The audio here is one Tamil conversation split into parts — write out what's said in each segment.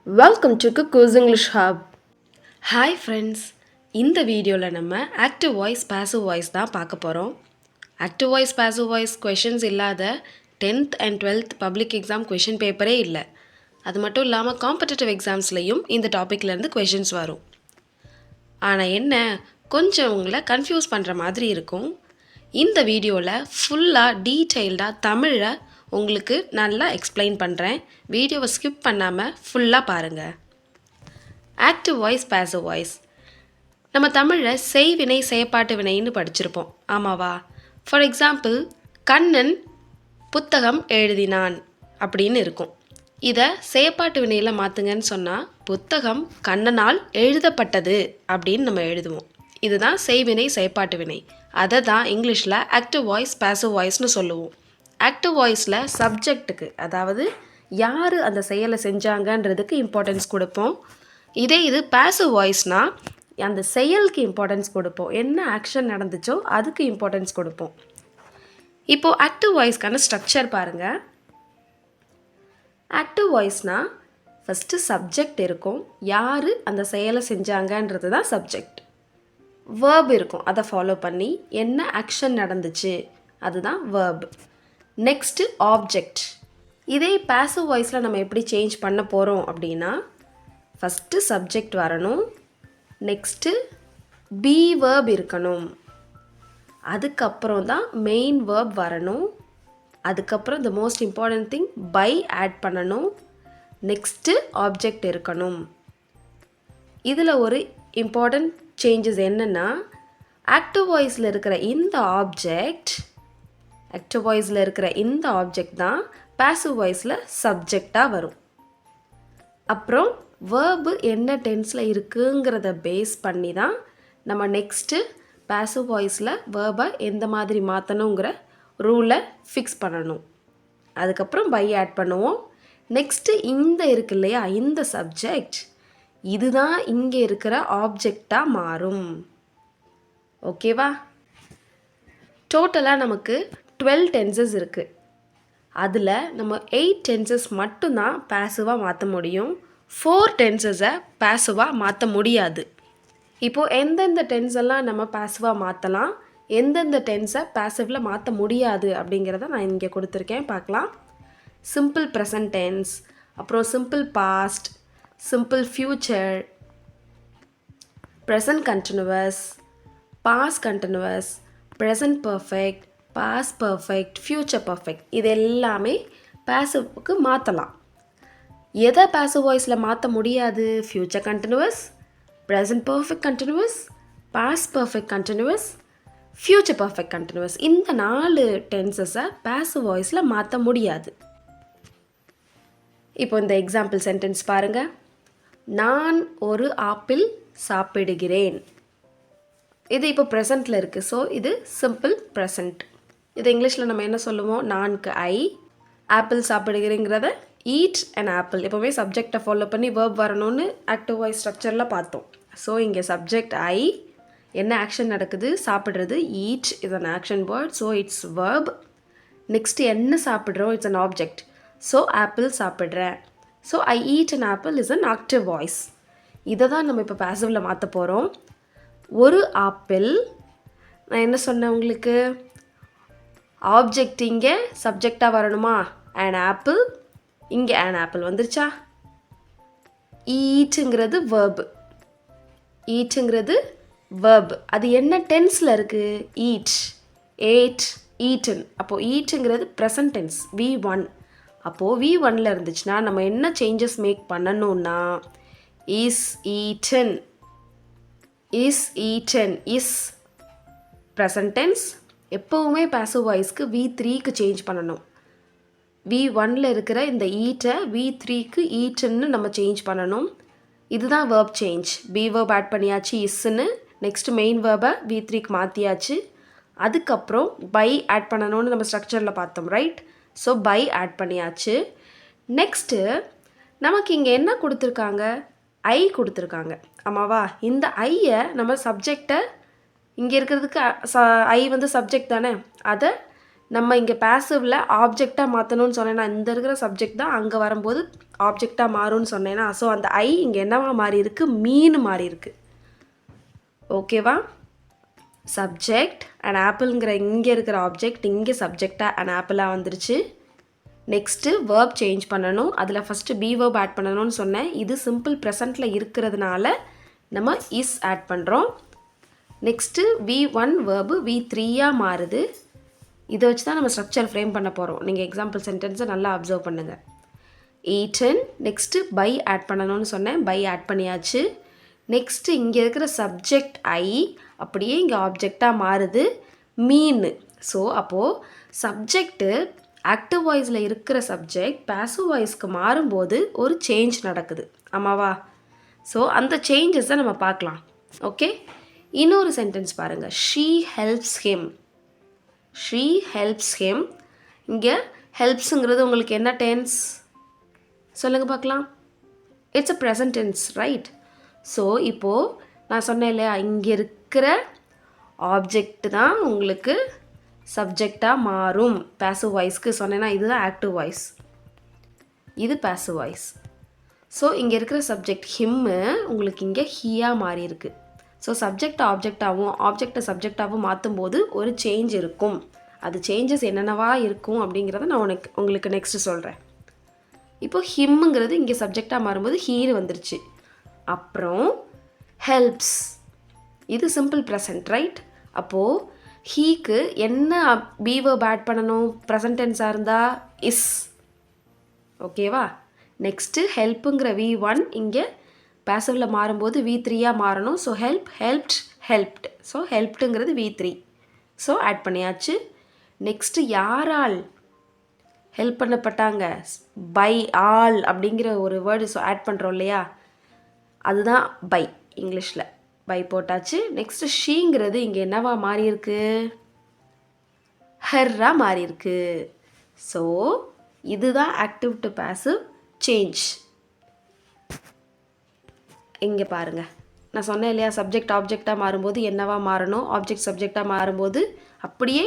Welcome to Cuckoo's English Hub. Hi friends, இந்த வீடியோவில் நம்ம ஆக்டிவ் வாய்ஸ் பாசிவ் வாய்ஸ் தான் பார்க்க போகிறோம். Active voice passive voice questions இல்லாத 10th and 12th public exam question பேப்பரே இல்லை. அது மட்டும் இல்லாமல் காம்படிட்டிவ் எக்ஸாம்ஸ்லேயும் இந்த டாப்பிக்லேருந்து கொஷின்ஸ் வரும். ஆனால் என்ன, கொஞ்சம் உங்களை கன்ஃபியூஸ் பண்ணுற மாதிரி இருக்கும். இந்த வீடியோவில் ஃபுல்லாக டீட்டெயில்டாக தமிழில் உங்களுக்கு நல்லா எக்ஸ்பிளைன் பண்ணுறேன். வீடியோவை ஸ்கிப் பண்ணாமல் ஃபுல்லாக பாருங்கள். ஆக்டிவ் வாய்ஸ் பாசிவ் வாய்ஸ் நம்ம தமிழில் செய்வினை செயப்பாட்டு வினைன்னு படிச்சிருப்போம், ஆமாவா? ஃபார் எக்ஸாம்பிள், கண்ணன் புத்தகம் எழுதினான் அப்படின்னு இருக்கும். இதை செயப்பாட்டு வினையில் மாற்றுங்கன்னு சொன்னால் புத்தகம் கண்ணனால் எழுதப்பட்டது அப்படின்னு நம்ம எழுதுவோம். இதுதான் செய்வினை செயப்பாட்டு வினை. அதை தான் இங்கிலீஷில் ஆக்டிவ் வாய்ஸ் பாசிவ் வாய்ஸ்னு சொல்லுவோம். ஆக்டிவ் வாய்ஸில் சப்ஜெக்ட்டுக்கு, அதாவது யார் அந்த செயலை செஞ்சாங்கன்றதுக்கு இம்பார்ட்டன்ஸ் கொடுப்போம். இது பாசிவ் வாய்ஸ்னால் அந்த செயலுக்கு இம்பார்ட்டன்ஸ் கொடுப்போம். என்ன ஆக்ஷன் நடந்துச்சோ அதுக்கு இம்பார்ட்டன்ஸ் கொடுப்போம். இப்போது ஆக்டிவ் வாய்ஸ்க்கான ஸ்ட்ரக்சர் பாருங்கள். ஆக்டிவ் வாய்ஸ்னால் ஃபஸ்ட்டு சப்ஜெக்ட் இருக்கும், யார் அந்த செயலை செஞ்சாங்கன்றது தான் சப்ஜெக்ட். வேர்ப் இருக்கும், அதை ஃபாலோ பண்ணி என்ன ஆக்ஷன் நடந்துச்சு அதுதான் வேர்ப். Next object. இதே பாசிவ் வாய்ஸில் நம்ம எப்படி சேஞ்ச் பண்ண போகிறோம் அப்படின்னா, ஃபஸ்ட்டு சப்ஜெக்ட் வரணும், நெக்ஸ்ட்டு பி வேர்ப் இருக்கணும், அதுக்கப்புறம் தான் மெயின் வேர்ப் வரணும், அதுக்கப்புறம் the most important thing by add பண்ணணும், நெக்ஸ்ட்டு ஆப்ஜெக்ட் இருக்கணும். இதில் ஒரு இம்பார்ட்டன்ட் சேஞ்சஸ் என்னென்னா, ஆக்டிவ் வாய்ஸில் இருக்கிற இந்த ஆப்ஜெக்ட் தான் பாசிவ் வாய்ஸில் சப்ஜெக்டாக வரும். அப்புறம் வேர்பு என்ன டென்ஸில் இருக்குங்கிறத பேஸ் பண்ணி தான் நம்ம நெக்ஸ்ட்டு பாசிவ் வாய்ஸில் வேர்பை எந்த மாதிரி மாற்றணுங்கிற ரூலை ஃபிக்ஸ் பண்ணணும். அதுக்கப்புறம் பை ஆட் பண்ணுவோம். நெக்ஸ்ட்டு இந்த இருக்கு இல்லையா, இந்த சப்ஜெக்ட் இதுதான் இங்கே இருக்கிற ஆப்ஜெக்டாக மாறும். ஓகேவா? டோட்டலாக நமக்கு 12 டென்சஸ் இருக்குது. அதில் நம்ம 8 டென்சஸ் மட்டும்தான் பாசிவாக மாற்ற முடியும். 4 டென்சஸை பாசிவாக மாற்ற முடியாது. இப்போது எந்தெந்த டென்ஸெல்லாம் நம்ம பாசிவாக மாற்றலாம், எந்தெந்த டென்ஸை பாசிவில் மாற்ற முடியாது அப்படிங்கிறத நான் இங்கே கொடுத்துருக்கேன், பார்க்கலாம். சிம்பிள் ப்ரெசன்ட் டென்ஸ், அப்புறம் simple past, simple future, present continuous, past continuous, present perfect, past perfect, future perfect. இது எல்லாமே பாசிவ்க்கு மாற்றலாம். எதை பாசிவ் வாய்ஸில் மாற்ற முடியாது? Future continuous, present perfect continuous, past perfect continuous, future perfect continuous. இந்த 4 டென்சஸை பாசிவ் வாய்ஸில் மாற்ற முடியாது. இப்போ இந்த எக்ஸாம்பிள் சென்டென்ஸ் பாருங்கள். நான் ஒரு ஆப்பிள் சாப்பிடுகிறேன். இது இப்போ ப்ரெசண்ட்டில் இருக்குது, ஸோ இது சிம்பிள் ப்ரெசண்ட். இது இங்கிலீஷில் நம்ம என்ன சொல்லுவோம்? நான்கு ஐ, ஆப்பிள் சாப்பிடுகிறேங்கிறத ஈட் அண்ட் ஆப்பிள். எப்போவுமே சப்ஜெக்டை ஃபாலோ பண்ணி வேர்ப் வரணும்னு ஆக்டிவ் வாய்ஸ் ஸ்ட்ரக்சரில் பார்த்தோம். ஸோ இங்கே சப்ஜெக்ட் ஐ, என்ன ஆக்ஷன் நடக்குது? சாப்பிட்றது. Eat is an action word, so it's verb. Next என்ன சாப்பிட்றோம்? It's an object, so apple சாப்பிட்றேன். So I eat and apple is an active voice. இதை தான் நம்ம இப்போ பாசிவில் மாற்ற போகிறோம். ஒரு ஆப்பிள், நான் என்ன சொன்னேன் உங்களுக்கு? ஆப்ஜெக்ட் இங்கே சப்ஜெக்டாக வரணுமா? அண்ட் ஆப்பிள், இங்கே அண்ட் ஆப்பிள் வந்துருச்சா? ஈட்டுங்கிறது வேர்பு. அது என்ன டென்ஸில் இருக்குது? Eat, ate, eaten. அப்போது ஈட்டுங்கிறது ப்ரெசன்ட் டென்ஸ், V1. அப்போது V1ல் இருந்துச்சுன்னா நம்ம என்ன சேஞ்சஸ் மேக் பண்ணணும்னா, is eaten, is present tense. எப்போவுமே பாசிவ் வாய்ஸ்க்கு V3க்கு சேஞ்ச் பண்ணணும். V1ல் இருக்கிற இந்த ஈட்டை V3க்கு ஈட்டன்னு நம்ம சேஞ்ச் பண்ணணும். இதுதான் verb change. Be verb add பண்ணியாச்சு இஸ்ன்னு. நெக்ஸ்ட்டு மெயின் வேர்பை V3க்கு மாற்றியாச்சு. அதுக்கப்புறம் பை ஆட் பண்ணணும்னு நம்ம ஸ்ட்ரக்சரில் பார்த்தோம், ரைட்? ஸோ பை ஆட் பண்ணியாச்சு. நெக்ஸ்ட்டு நமக்கு இங்கே என்ன கொடுத்துருக்காங்க? ஐ கொடுத்துருக்காங்க, ஆமாவா? இந்த ஐயை நம்ம சப்ஜெக்டை, இங்கே இருக்கிறதுக்கு ஐ வந்து சப்ஜெக்ட் தானே, அதை நம்ம இங்கே பாசிவில் ஆப்ஜெக்டாக மாற்றணும்னு சொன்னேன்னா இந்த இருக்கிற சப்ஜெக்ட் தான் அங்கே வரும்போது ஆப்ஜெக்டாக மாறும்னு சொன்னேன்னா, ஸோ அந்த ஐ இங்கே என்னவா மாறி இருக்கு, மீன் மாறி இருக்கு. ஓகேவா? சப்ஜெக்ட் அண்ட் ஆப்பிள்ங்கிற இங்கே இருக்கிற ஆப்ஜெக்ட் இங்கே சப்ஜெக்டாக அண்ட் ஆப்பிளாக வந்துருச்சு. நெக்ஸ்ட்டு வேர்ப் சேஞ்ச் பண்ணணும். அதில் ஃபஸ்ட்டு பி வேர்ப் ஆட் பண்ணணும்னு சொன்னேன். இது சிம்பிள் ப்ரெசண்ட்டில் இருக்கிறதுனால நம்ம இஸ் ஆட் பண்ணுறோம். நெக்ஸ்ட்டு V1 வேர்பு V3யாக மாறுது. இதை வச்சு தான் நம்ம ஸ்ட்ரக்சர் ஃப்ரேம் பண்ண போகிறோம். நீங்கள் எக்ஸாம்பிள் சென்டென்ஸை நல்லா அப்சர்வ் பண்ணுங்கள். eaten. நெக்ஸ்ட்டு பை ஆட் பண்ணணும்னு சொன்னேன். பை ஆட் பண்ணியாச்சு. நெக்ஸ்ட்டு இங்கே இருக்கிற சப்ஜெக்ட் ஐ அப்படியே இங்கே ஆப்ஜெக்டாக மாறுது, மீன். ஸோ அப்போது சப்ஜெக்ட்டு ஆக்டிவ் வாய்ஸில் இருக்கிற சப்ஜெக்ட் பேசிவ் வாய்ஸ்க்கு மாறும்போது ஒரு சேஞ்ச் நடக்குது. ஆமாவா? ஸோ அந்த சேஞ்சஸை நம்ம பார்க்கலாம். ஓகே, இன்னொரு சென்டென்ஸ் பாருங்கள். She helps him. She helps him. இங்கே ஹெல்ப்ஸுங்கிறது உங்களுக்கு என்ன டென்ஸ் சொல்லுங்கள் பார்க்கலாம். It's a present tense, right? So இப்போது நான் சொன்னேன் இல்லையா, இங்கே இருக்கிற ஆப்ஜெக்ட் தான் உங்களுக்கு சப்ஜெக்டாக மாறும் பேசிவ் வாய்ஸ்க்கு சொன்னேன்னா. இதுதான் ஆக்டிவ் வாய்ஸ், இது பேசிவ் வாய்ஸ். ஸோ இங்கே இருக்கிற சப்ஜெக்ட் ஹிம்மு உங்களுக்கு இங்கே ஹீயாக மாறி இருக்கு. ஸோ சப்ஜெக்டை ஆப்ஜெக்டாகவும் ஆப்ஜெக்டை சப்ஜெக்டாகவும் மாற்றும் போது ஒரு சேஞ்ச் இருக்கும். அது சேஞ்சஸ் என்னென்னவா இருக்கும் அப்படிங்கிறத நான் உங்களுக்கு நெக்ஸ்ட்டு சொல்கிறேன். இப்போது ஹிம்முங்கிறது இங்கே சப்ஜெக்டாக மாறும்போது ஹீரு வந்துருச்சு. அப்புறம் ஹெல்ப்ஸ், இது சிம்பிள் ப்ரெசன்ட், ரைட்? அப்போது ஹீக்கு என்ன பி வேர்ப் ஆட் பண்ணணும்? ப்ரெசன்ட் டென்ஸாக இருந்தால் இஸ். ஓகேவா? நெக்ஸ்ட்டு ஹெல்ப்புங்கிற V1 இங்கே பேசிவில் மாறும்போது V3யாக மாறணும். So help, helped, helped. So ஹெல்ப்டுங்கிறது V3. ஸோ ஆட் பண்ணியாச்சு. நெக்ஸ்ட்டு யாரால் ஹெல்ப் பண்ணப்பட்டாங்க? பை ஆல் அப்படிங்கிற ஒரு வேர்டு ஆட் பண்ணுறோம் இல்லையா, அதுதான் பை. இங்கிலீஷில் பை போட்டாச்சு. நெக்ஸ்ட்டு ஷீங்கிறது இங்கே என்னவா மாறி இருக்கு? ஹர்ரா மாறி இருக்கு. ஸோ இதுதான் ஆக்டிவ் டு பேசிவ் சேஞ்ச். இங்கே பாருங்கள், நான் சொன்னேன் இல்லையா, சப்ஜெக்ட் ஆப்ஜெக்டாக மாறும்போது என்னவா மாறணும், ஆப்ஜெக்ட் சப்ஜெக்டாக மாறும்போது அப்படியே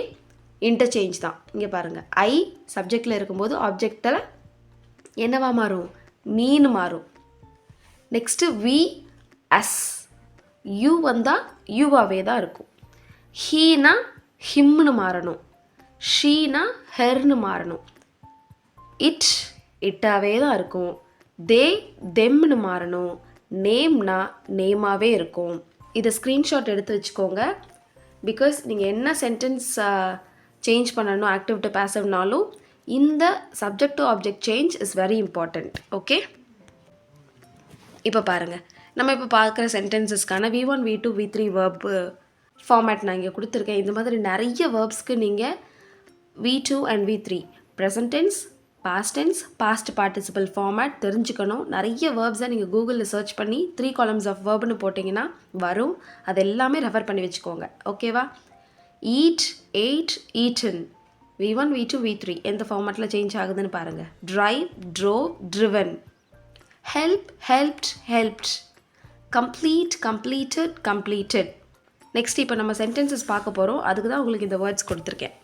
இன்டர்சேஞ்ச் தான். இங்கே பாருங்கள், ஐ சப்ஜெக்டில் இருக்கும்போது ஆப்ஜெக்டில் என்னவா மாறும்? மீன் மாறும். நெக்ஸ்ட்டு வி அஸ், யூ வந்தால் யூவாகவே தான் இருக்கும். ஹீனா ஹிம்னு மாறணும், ஷீனா ஹெர்னு மாறணும். இட் இட்டாகவே தான் இருக்கும். தே தெம்னு மாறணும். நேம்னா நேமாகவே இருக்கும். இதை ஸ்க்ரீன்ஷாட் எடுத்து வச்சுக்கோங்க. பிகாஸ் நீங்கள் என்ன சென்டென்ஸ் சேஞ்ச் பண்ணணும் ஆக்டிவ் டு பேசிவ்னாலும் இந்த subject to object change is very important. Okay, இப்போ பாருங்கள், நம்ம இப்போ பார்க்குற சென்டென்சஸ்க்கான V1 V2 V3 verb format நான் இங்கே கொடுத்துருக்கேன். இந்த மாதிரி நிறைய வேர்ப்ஸ்க்கு நீங்கள் V2 and V3 present tense, past tense, past participle format தெரிஞ்சுக்கணும். நிறைய வேர்ப்ஸை நீங்கள் கூகுளில் சர்ச் பண்ணி 3 columns ஆஃப் வேர்ப்னு போட்டிங்கன்னா வரும். அது எல்லாமே ரெஃபர் பண்ணி வச்சுக்கோங்க. ஓகேவா? Eat, eight, eaten. V1 V2 V3 எந்த ஃபார்மேட்டில் சேஞ்ச் ஆகுதுன்னு பாருங்கள். Drive, drove, driven. Help, helped, helped. Complete, completed, completed. Next இப்போ நம்ம சென்டென்சஸ் பார்க்க போகிறோம். அதுக்கு தான் உங்களுக்கு இந்த வேர்ட்ஸ் கொடுத்துருக்கேன்.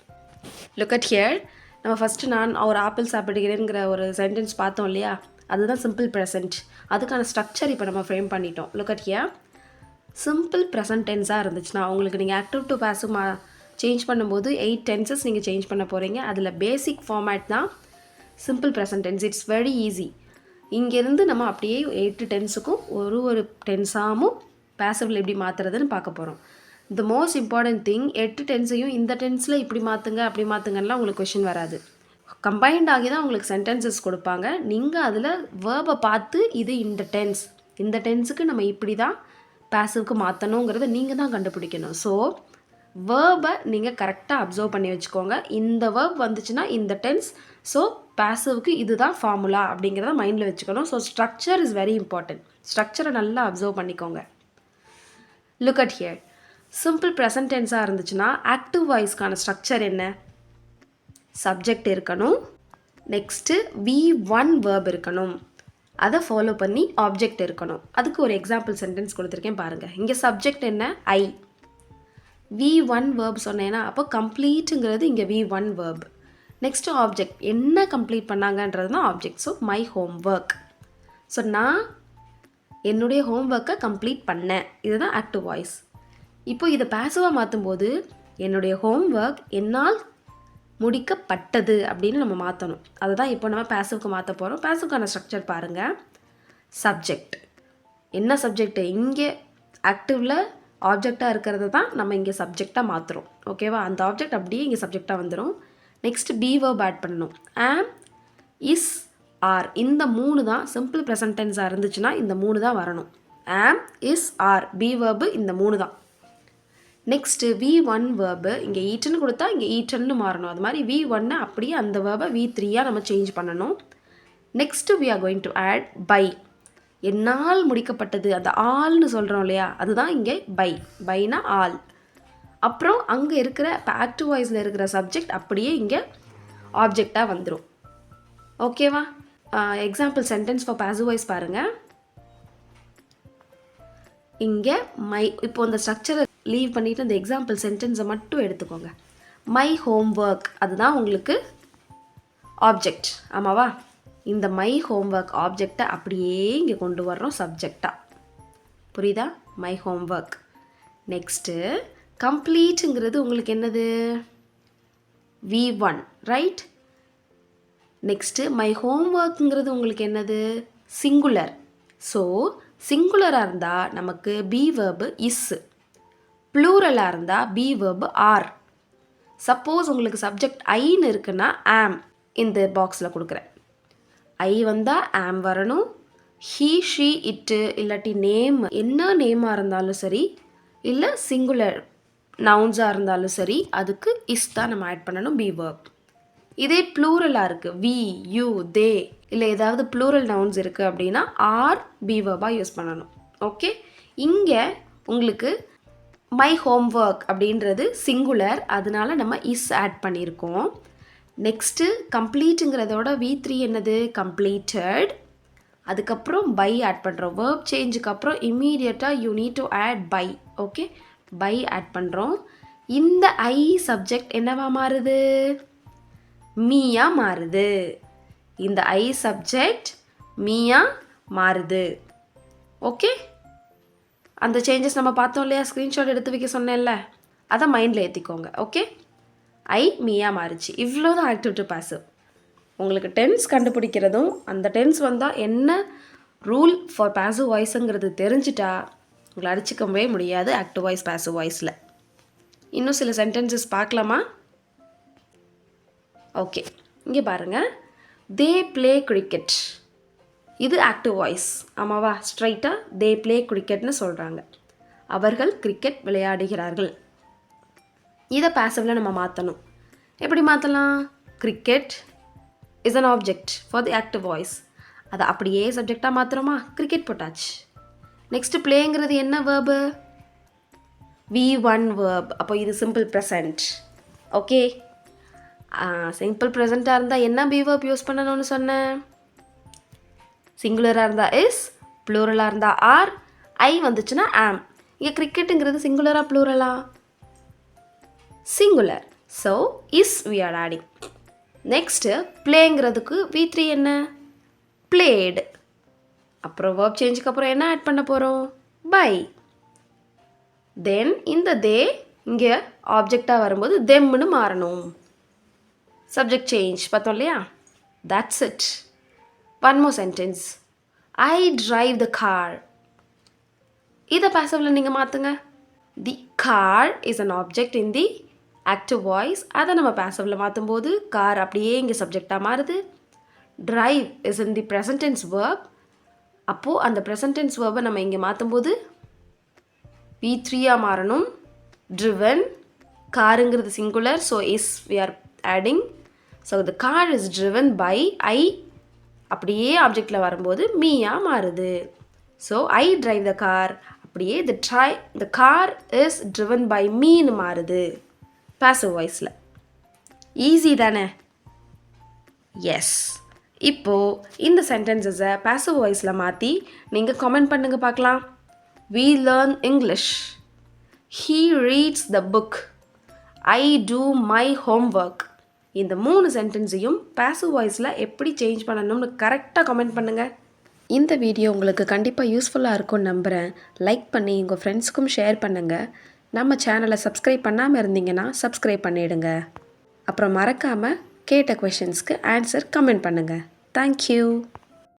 Look at here. நம்ம ஃபஸ்ட்டு நான் ஒரு ஆப்பிள் சாப்பிடுகிறேங்கிற ஒரு சென்டென்ஸ் பார்த்தோம் இல்லையா, அதுதான் சிம்பிள் ப்ரெசன்ட். அதுக்கான ஸ்ட்ரக்சர் இப்போ நம்ம ஃப்ரேம் பண்ணிட்டோம். Look at here. Simple present டென்ஸாக இருந்துச்சுன்னா உங்களுக்கு நீங்கள் ஆக்டிவ் டு பேசிவ் சேஞ்ச் பண்ணும்போது 8 tenses நீங்கள் சேஞ்ச் பண்ண போகிறீங்க. அதில் பேசிக் ஃபார்மேட் தான் simple present tense. It's very easy. இங்கேருந்து நம்ம அப்படியே 8 tenseக்கும் ஒரு டென்ஸாகவும் பேசிவில் எப்படி மாற்றுறதுன்னு பார்க்க போகிறோம். த மோஸ்ட் இம்பார்ட்டன்ட் திங், 8 டென்ஸையும் இந்த டென்ஸில் இப்படி மாற்றுங்க அப்படி மாற்றுங்கன்னா உங்களுக்கு கொஷின் வராது. கம்பைன்ட் ஆகி தான் உங்களுக்கு சென்டென்சஸ் கொடுப்பாங்க. நீங்கள் அதில் வேர்பை பார்த்து இது இந்த டென்ஸுக்கு நம்ம இப்படி தான் பேசிவ்க்கு மாற்றணுங்கிறத நீங்கள் தான் கண்டுபிடிக்கணும். ஸோ வேர்பை நீங்கள் கரெக்டாக அப்சர்வ் பண்ணி வச்சுக்கோங்க. இந்த வேர்ப் வந்துச்சுன்னா இந்த டென்ஸ், ஸோ பேசிவ்க்கு இதுதான் ஃபார்முலா அப்படிங்கிறத மைண்டில் வச்சுக்கணும். So structure is very important. ஸ்ட்ரக்சரை நல்லா அப்சர்வ் பண்ணிக்கோங்க. Look at here. Simple present டென்ஸாக இருந்துச்சுன்னா ஆக்டிவ் வாய்ஸ்க்கான ஸ்ட்ரக்சர் என்ன? சப்ஜெக்ட் இருக்கணும், நெக்ஸ்ட்டு V1 வேர்ப் இருக்கணும், அதை ஃபாலோ பண்ணி ஆப்ஜெக்ட் இருக்கணும். அதுக்கு ஒரு எக்ஸாம்பிள் சென்டென்ஸ் கொடுத்துருக்கேன் பாருங்கள். இங்கே சப்ஜெக்ட் என்ன? ஐ. V1 வேர்ப் சொன்னேன்னா அப்போ கம்ப்ளீட்டுங்கிறது இங்கே V1 வேர்ப். நெக்ஸ்ட்டு ஆப்ஜெக்ட் என்ன கம்ப்ளீட் பண்ணாங்கன்றது தான் object. So my home work. So நான் என்னுடைய ஹோம் ஒர்க்கை கம்ப்ளீட் பண்ணேன். இதுதான் ஆக்டிவ் வாய்ஸ். இப்போ இதை பேசிவாக மாற்றும்போது என்னுடைய ஹோம் ஒர்க் என்னால் முடிக்கப்பட்டது அப்படின்னு நம்ம மாற்றணும். அதுதான் இப்போ நம்ம பேசிவ்க்கு மாற்ற போகிறோம். பேசிவ்க்கான ஸ்ட்ரக்சர் பாருங்கள். சப்ஜெக்ட் என்ன சப்ஜெக்ட், இங்கே ஆக்டிவில் ஆப்ஜெக்டாக இருக்கிறது தான் நம்ம இங்கே சப்ஜெக்டாக மாற்றுறோம். ஓகேவா? அந்த ஆப்ஜெக்ட் அப்படியே இங்கே சப்ஜெக்டாக வந்துடும். நெக்ஸ்ட் பி வேர்ப் ஆட் பண்ணணும். ஆம், இஸ், ஆர் இந்த 3 தான் சிம்பிள் ப்ரெசன்ட் டென்ஸாக இருந்துச்சுன்னா இந்த 3 தான் வரணும். ஆம், இஸ், ஆர், பி வேர்பு இந்த 3 தான். நெக்ஸ்ட்டு V1 வேர்பு இங்கே ஈட்டுன்னு கொடுத்தா இங்கே ஈட்டன்னு மாறணும். அது மாதிரி V1 அப்படியே அந்த வேர்பை V3 நம்ம சேஞ்ச் பண்ணணும். Next we are going to add by. என்னால் முடிக்கப்பட்டது, அந்த ஆல்னு சொல்கிறோம் இல்லையா, அதுதான் இங்கே பை. பைனா ஆல். அப்புறம் அங்கே இருக்கிற ஆக்டிவ் வாய்ஸில் இருக்கிற சப்ஜெக்ட் அப்படியே இங்கே ஆப்ஜெக்டாக வந்துடும். ஓகேவா? Example sentence for passive voice பாருங்கள். இங்கே இப்போ இந்த ஸ்ட்ரக்சரை லீவ் பண்ணிவிட்டு இந்த எக்ஸாம்பிள் சென்டென்ஸை மட்டும் எடுத்துக்கோங்க. மை ஹோம் ஒர்க் அதுதான் உங்களுக்கு ஆப்ஜெக்ட். ஆமாவா? இந்த மை ஹோம் ஒர்க் ஆப்ஜெக்டை அப்படியே இங்கே கொண்டு வர்றோம் சப்ஜெக்டாக. புரியுதா? My homework. நெக்ஸ்ட்டு கம்ப்ளீட்டுங்கிறது உங்களுக்கு என்னது? V1 right. நெக்ஸ்ட்டு மை ஹோம் ஒர்க்குங்கிறது உங்களுக்கு என்னது? சிங்குலர். ஸோ சிங்குலராக இருந்தால் நமக்கு பி வேர்பு இஸ், ப்ளூரலாக இருந்தால் பி வேர்பு ஆர். சப்போஸ் உங்களுக்கு சப்ஜெக்ட் ஐன்னு இருக்குன்னா ஆம் இந்த பாக்ஸில் கொடுக்குறேன். ஐ வந்தால் ஆம் வரணும். ஹீ, ஷீ, இட்டு இல்லாட்டி நேம், என்ன நேமாக இருந்தாலும் சரி, இல்லை சிங்குலர் நவுன்ஸாக இருந்தாலும் சரி, அதுக்கு இஸ் தான் நம்ம ஆட் பண்ணணும் பி வேர்ப். இதே ப்ளூரலாக இருக்குது, வி, யூ, தே, இல்லை ஏதாவது ப்ளூரல் நவுன்ஸ் இருக்குது அப்படின்னா ஆர் பி வேர்பாக யூஸ் பண்ணணும். ஓகே, இங்கே உங்களுக்கு மை ஹோம் ஒர்க் அப்படின்றது சிங்குலர், அதனால நம்ம இஸ் ஆட் பண்ணியிருக்கோம். நெக்ஸ்ட்டு கம்ப்ளீட்டுங்கிறதோட V3 என்னது? கம்ப்ளீட்டட். அதுக்கப்புறம் பை ஆட் பண்ணுறோம். வேர்ப் சேஞ்சுக்கு அப்புறம் இம்மீடியட்டாக you need to add by. Okay, by add பண்ணுறோம். இந்த ஐ சப்ஜெக்ட் என்னவா மாறுது? மீயா மாறுது. இந்த ஐ சப்ஜெக்ட் மீயா மாறுது. ஓகே, அந்த சேஞ்சஸ் நம்ம பார்த்தோம் இல்லையா, ஸ்க்ரீன்ஷாட் எடுத்து வைக்க சொன்னேன்ல, அதை மைண்டில் ஏற்றிக்கோங்க. ஓகே, ஐ மீயா மாறிச்சு. இவ்வளோ தான் ஆக்டிவ் டு பாசிவ். உங்களுக்கு டென்ஸ் கண்டுபிடிக்கிறதும் அந்த டென்ஸ் வந்தால் என்ன ரூல் ஃபார் பாசிவ் வாய்ஸுங்கிறது தெரிஞ்சிட்டா உங்களை அடிச்சுக்கவே முடியாது ஆக்டிவ் வாய்ஸ் பாசிவ் வாய்ஸில். இன்னும் சில சென்டென்சஸ் பார்க்கலாமா? ஓகே, இங்கே பாருங்கள். தே ப்ளே கிரிக்கெட், இது ஆக்டிவ் வாய்ஸ். ஆமாவா? ஸ்ட்ரைட்டாக தே ப்ளே கிரிக்கெட்னு சொல்கிறாங்க. அவர்கள் கிரிக்கெட் விளையாடுகிறார்கள். இதை பாசிவில் நம்ம மாற்றணும். எப்படி மாற்றலாம்? Cricket is an object for the active voice. அதை அப்படியே சப்ஜெக்டாக மாற்றுறோமா? கிரிக்கெட் போட்டாச்சு. நெக்ஸ்ட்டு ப்ளேங்கிறது என்ன வேர்பு? V1 verb. அப்போ இது சிம்பிள் ப்ரெசன்ட். ஓகே, சிம்பிள் ப்ரெசண்ட்டாக இருந்தால் என்ன பி வேர்ப் யூஸ் பண்ணணும்னு சொன்னேன்? சிங்குலராக இருந்தால் இஸ், ப்ளூரலாக இருந்தால் ஆர், ஐ வந்துச்சுன்னா ஆம். இங்கே கிரிக்கெட்டுங்கிறது சிங்குலராக ப்ளூரலா? Singular. So is we are adding. Next ப்ளேங்கிறதுக்கு V3 என்ன? played. அப்புறம் வேர்ப் சேஞ்சுக்கு அப்புறம் என்ன ஆட் பண்ண போகிறோம்? பை. தென் இந்த தே இங்கே ஆப்ஜெக்டாக வரும்போது தெம்னு மாறணும். சப்ஜெக்ட் சேஞ்ச் பார்த்தோம் இல்லையா? That's it. One more sentence. I drive the car. இதை பாசிவில் நீங்கள் மாற்றுங்க. The car is an object in the active voice. அதை நம்ம பாசிவில் மாற்றும்போது கார் அப்படியே இங்கே சப்ஜெக்டாக மாறுது. Drive is in the present tense verb. அப்போது அந்த ப்ரெசன்ட் டென்ஸ் வேர்பை நம்ம இங்கே மாற்றும்போது V3 மாறணும். ட்ரிவன், காருங்கிறது singular, so is we are adding. ஸோ the car is driven by I அப்படியே ஆப்ஜெக்டில் வரும்போது மீயா மாறுது. So I drive the car அப்படியே the car is driven by meன்னு மாறுது பாசிவ் வாய்ஸில். ஈஸி தானே? எஸ். இப்போது இந்த சென்டென்சஸை பாசிவ் வாய்ஸில் மாற்றி நீங்கள் கமெண்ட் பண்ணுங்க பார்க்கலாம். We learn English. He reads the book. I do my homework. இந்த 3 சென்டென்ஸையும் பாசிவ் வாய்ஸில் எப்படி சேஞ்ச் பண்ணணும்னு கரெக்டாக கமெண்ட் பண்ணுங்கள். இந்த வீடியோ உங்களுக்கு கண்டிப்பாக யூஸ்ஃபுல்லாக இருக்கும்னு நம்புகிறேன். லைக் பண்ணி உங்கள் ஃப்ரெண்ட்ஸுக்கும் ஷேர் பண்ணுங்கள். நம்ம சேனலை சப்ஸ்கிரைப் பண்ணாமல் இருந்தீங்கன்னா சப்ஸ்கிரைப் பண்ணிவிடுங்க. அப்புறம் மறக்காமல் கேட்ட கொஷின்ஸ்க்கு ஆன்சர் கமெண்ட் பண்ணுங்கள். தேங்க்யூ.